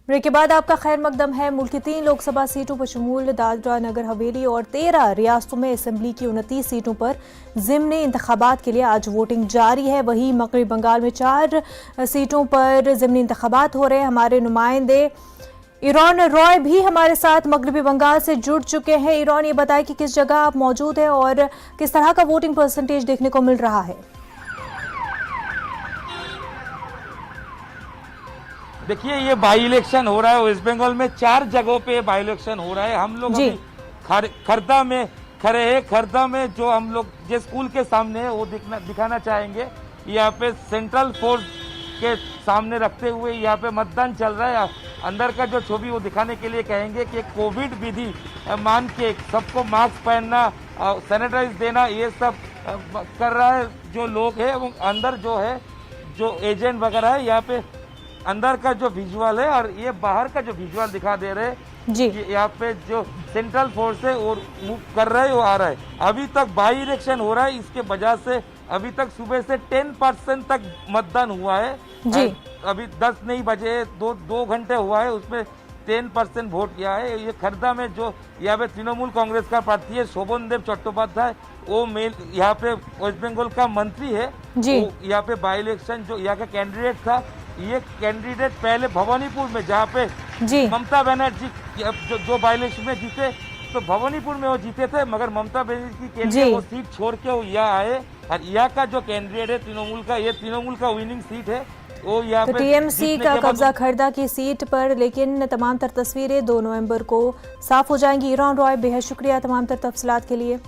Break के बाद आपका खैर मकदम है। मुल्क की 3 लोकसभा सीटों पर शमूल दादरा नगर हवेली और 13 रियासतों में असम्बली की 29 सीटों पर ज़िमनी इंतखाबात के लिए आज वोटिंग जारी है। वहीं मगरबी बंगाल में 4 सीटों पर ज़िमनी इंतखाबात हो रहे हैं। हमारे नुमाइंदे ईरान रॉय भी हमारे साथ मगरबी बंगाल से जुड़ चुके हैं। ईरान, ये बताएं कि किस जगह आप मौजूद हैं और किस तरह का वोटिंग परसेंटेज देखने को मिल रहा है। देखिए, ये बाई इलेक्शन हो रहा है वेस्ट बंगाल में। 4 जगहों पे बाई इलेक्शन हो रहा है। हम लोग अभी खरदा में खड़े हैं। खरदा में जो हम लोग जिस स्कूल के सामने है वो दिखाना चाहेंगे। यहाँ पे सेंट्रल फोर्स के सामने रखते हुए यहाँ पे मतदान चल रहा है। अंदर का जो छवि वो दिखाने के लिए कहेंगे कि कोविड विधि मान के सबको मास्क पहनना, सैनिटाइज देना, ये सब कर रहा है जो लोग है। अंदर जो है जो एजेंट वगैरह है, यहाँ पे अंदर का जो विजुअल है और ये बाहर का जो विजुअल दिखा दे रहे हैं जी। यहाँ पे जो सेंट्रल फोर्स है और मूव कर रहा है, वो आ रहा है। अभी तक बाई इलेक्शन हो रहा है, इसके वजह से अभी तक सुबह से 10% तक मतदान हुआ है जी। अभी 10 नहीं बजे, 2 घंटे हुआ है, उसमें 10% वोट किया है। ये खरदा में जो यहाँ पे तृणमूल कांग्रेस का प्रार्थी है शोभनदेव चट्टोपाध्याय, वो मेन यहाँ पे वेस्ट बंगाल का मंत्री है जी। यहाँ पे बाई इलेक्शन जो यहाँ का कैंडिडेट था, ये कैंडिडेट पहले भवानीपुर में जहाँ पे ममता बनर्जी जो बाई इलेक्शन में जीते, तो भवानीपुर में वो जीते थे, मगर ममता बनर्जी के लिए वो सीट छोड़ के वो यहाँ आए। और यहाँ का जो कैंडिडेट है तृणमूल का, ये तृणमूल का विनिंग सीट है। वो यहाँ पे टीएमसी का कब्जा खरदा की सीट पर, लेकिन तमाम तर तस्वीरें 2 नवंबर को साफ हो जाएंगी। ईरान रॉय, बेहद शुक्रिया तमाम तर तफसीलात के लिए।